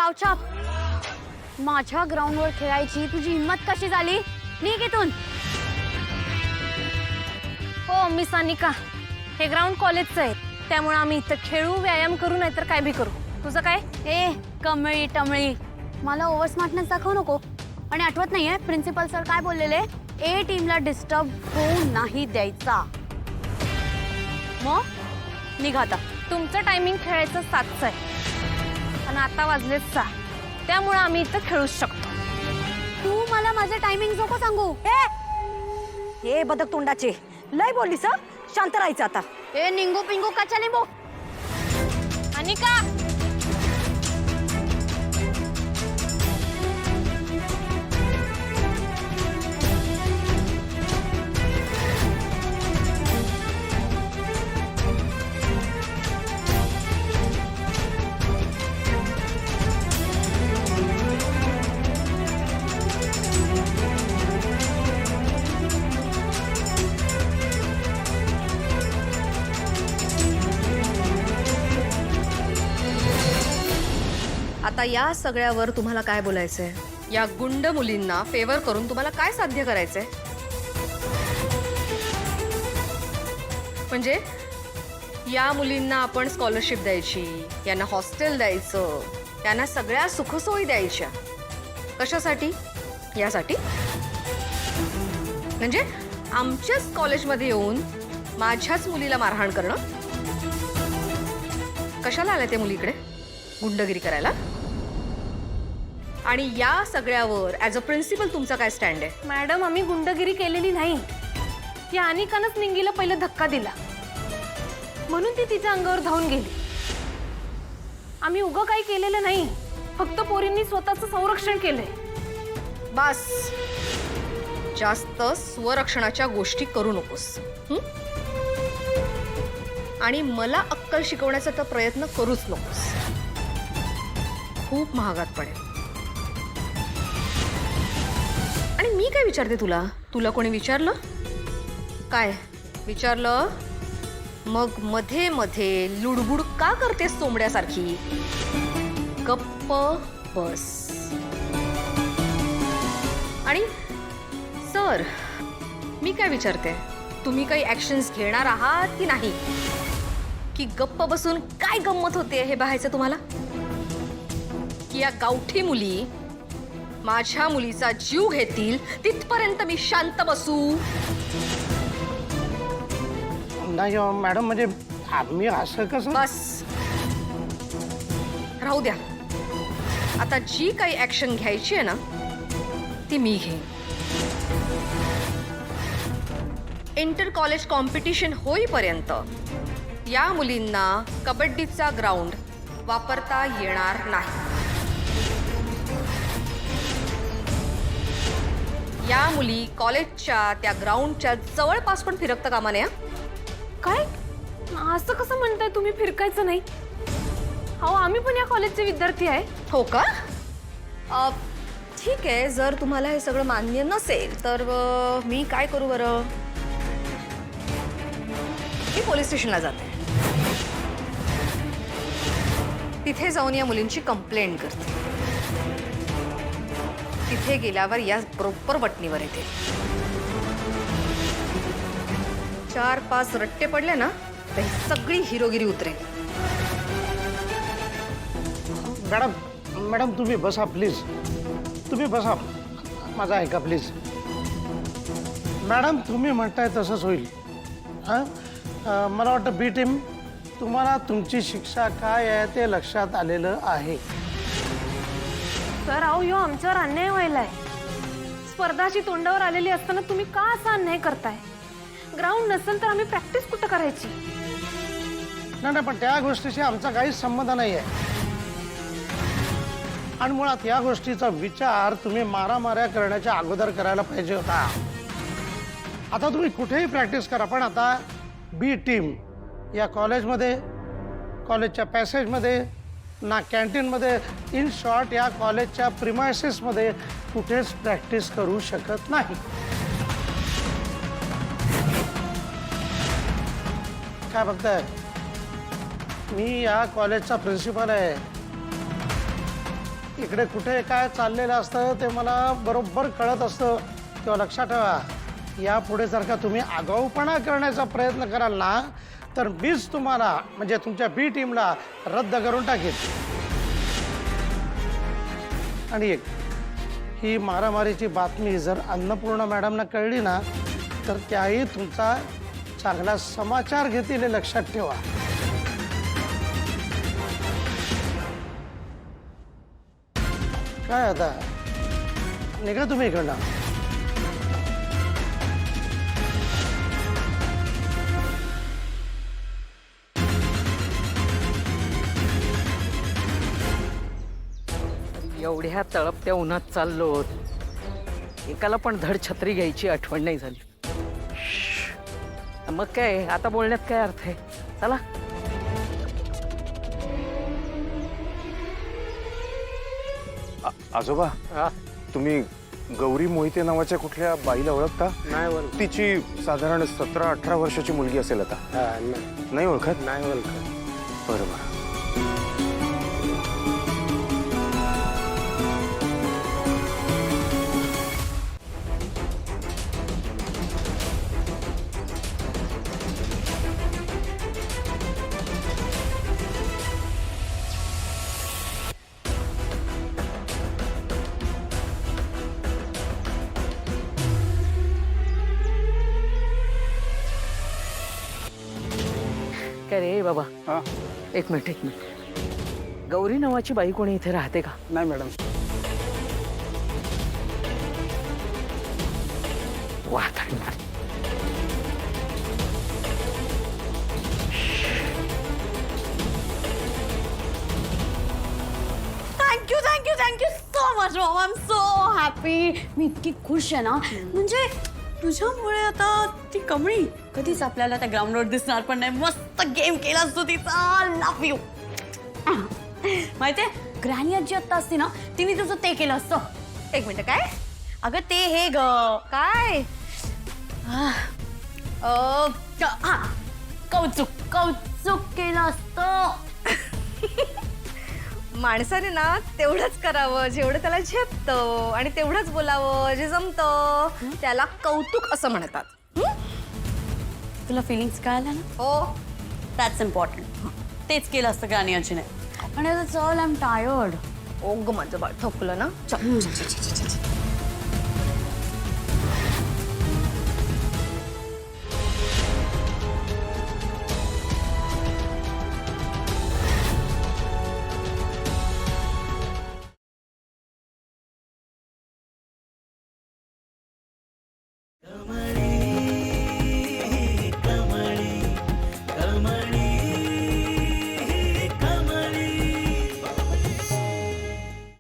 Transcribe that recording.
चावचाप. माझ्या ग्राउंडवर खेळायची तुझी हिम्मत कशी झाली? निघ इथून. हो मिस अनिका, हे ग्राउंड कॉलेजचं आहे, त्यामुळे आम्ही इथं खेळू, व्यायाम करू, नाहीतर काय बी करू. तुझं काय? ए कमळी टमळी, मला ओव्हर स्मार्टनेस दाखवू नको. आणि आठवत नाहीये प्रिन्सिपल सर काय बोललेले? ए टीमला डिस्टर्ब होऊ नाही द्यायचा. मग निघा आता. तुमचं टायमिंग खेळायचं 7चं आहे आणि आता वाजले 6, त्यामुळे आम्ही इथं खेळूच शकतो. तू मला माझं टायमिंग नको सांगू. हे बदक तोंडाचे लय बोललीस हं? शांत राहायचं आता. ए निंगू पिंगू कचा लिंबू. अनिका, आता या सगळ्यावर तुम्हाला काय बोलायचंय? या गुंड मुलींना फेवर करून तुम्हाला काय साध्य करायचंय? म्हणजे या मुलींना आपण स्कॉलरशिप द्यायची, यांना हॉस्टेल द्यायचं, त्यांना सगळ्या सुखसोयी द्यायच्या. कशासाठी? यासाठी म्हणजे आमच्याच कॉलेजमध्ये येऊन माझ्याच मुलीला मारहाण करणं? कशाला आल्या ते मुलीकडे? गुंडगिरी करायला? आणि या सगळ्यावर ॲज अ प्रिन्सिपल तुमचा काय स्टँड आहे? मॅडम, आम्ही गुंडगिरी केलेली नाही. या अनिकानंच निंगीला पहिला धक्का दिला, म्हणून ती तिच्या अंगावर धावून गेली. आम्ही उगं काही केलेलं नाही, फक्त पोरींनी स्वतःचं संरक्षण केलंय. बस, जास्त स्वरक्षणाच्या गोष्टी करू नकोस. आणि मला अक्कल शिकवण्याचा तर प्रयत्न करूच नकोस. खूप महागात पडेल. आणि मी काय विचारते तुला? तुला कोणी विचारलं? काय विचारलं? मग मध्ये मध्ये लुडबुड का करतेस सोमड्यासारखी? गप्प बस. आणि सर, मी काय विचारते, तुम्ही काही ॲक्शन्स घेणार आहात की नाही? की गप्प बसून काय गंमत होते हे बघायचं तुम्हाला? की या गावठी मुली माझ्या मुलीचा जीव घेतील तिथपर्यंत मी शांत बसू? नाही मॅडम, म्हणजे आम्ही असं कसं? बस, राहू द्या. आता जी काही ॲक्शन घ्यायची आहे ना, ती मी घेईन. इंटर कॉलेज कॉम्पिटिशन होईपर्यंत या मुलींना कबड्डीचा ग्राउंड वापरता येणार नाही. या मुली कॉलेजच्या त्या ग्राउंडच्या जवळपास पण फिरकता कामा नये. काय? असं कसं म्हणताय तुम्ही फिरकायचं नाही? हो, आम्ही पण या कॉलेजचे विद्यार्थी आहे. हो का? ठीक आहे, जर तुम्हाला हे सगळं मान्य नसेल तर मी काय करू बरं? मी पोलीस स्टेशनला जाते. तिथे जाऊन या मुलींची कंप्लेंट करते. तिथे गेल्यावर या बरोबर वटणीवर येते. 4-5 रट्टे पडले ना तर ही सगळी हिरोगिरी उतरेल. मॅडम, मॅडम तुम्ही बसा प्लीज. तुम्ही बसा, माझं ऐका प्लीज. मॅडम, तुम्ही म्हणताय तसंच होईल. हां, मला वाटतं बी टीम, तुम्हाला तुमची शिक्षा काय आहे ते लक्षात आलेलं आहे. सर, अहो यो आमच्यावर अन्याय व्हायलाय. स्पर्धाची तोंडावर आलेली असताना तुम्ही का असा अन्याय करताय? ग्राउंड नसेल तर आम्ही प्रॅक्टिस कुठं करायची? नाही, पण त्या गोष्टीशी आमचा काहीच संबंध नाही आहे. आणि मुळात या गोष्टीचा विचार तुम्ही मारामाऱ्या करण्याच्या अगोदर करायला पाहिजे होता. आता तुम्ही कुठेही प्रॅक्टिस करा, पण आता बी टीम या कॉलेजमध्ये, कॉलेजच्या पॅसेजमध्ये ना कॅन्टीनमध्ये, इन शॉर्ट या कॉलेजच्या प्रिमायसेसमध्ये कुठेच प्रॅक्टिस करू शकत नाही. काय बघताय? मी या कॉलेजचा प्रिन्सिपल आहे. इकडे कुठे काय चाललेलं असतं ते मला बरोबर कळत असतं. तेव्हा लक्षात ठेवा, यापुढे जर का तुम्ही आगाऊपणा करण्याचा प्रयत्न कराल ना, तर मीच तुम्हाला म्हणजे तुमच्या बी टीमला रद्द करून टाकेन. आणि एक, ही मारामारीची बातमी जर अन्नपूर्णा मॅडमना कळली ना, तर त्याही तुमचा चांगला समाचार घेतील हे लक्षात ठेवा. काय आता निघा तुम्ही इकडनं. एवढ्या तळपत्या उन्हात चाललो, एकाला पण धड छत्री घ्यायची आठवण नाही झाली. मग काय आता बोलण्यात काय अर्थ आहे. चला. आजोबा, तुम्ही गौरी मोहिते नावाच्या कुठल्या बाईला ओळखता? नाही ओळख. तिची साधारण 17-18 वर्षाची मुलगी असेल आता. नाही ओळखत? नाही ओळखत. बरं बरं. काय रे बाबा, हा, एक मिनिट. गौरी नावाची बाई कोणी इथे राहते का? नाही मॅडम. वा धन्यवाद. Thank you thank you thank you so much mom. I am so happy. मी इतकी खुश आहे ना, म्हणजे तुझ्यामुळे आता ती कमळी कधीच आपल्याला त्या ग्राउंडवर दिसणार पण नाही. मस्त गेम केलास तू तिचा. Love you. माहितीये, ग्रॅनी आजी आत्ता असती ना, तिने तुझं ते केलं असतं. एक मिनिट, काय? अगं ते हे ग काय कौचुक कौचुक केलं असतं. माणसाने ना तेवढंच करावं जेवढं त्याला झेपतं आणि तेवढंच बोलावं जे जमतं. त्याला कौतुक असं म्हणतात. तुला फिलिंग्स कळाल्या ना? हो. That's important. तेच केलं असतं ग्रॅनी आजीने. आणि आता चल, आय एम टायर्ड. ओग माझं बाळ थकलं ना. चल.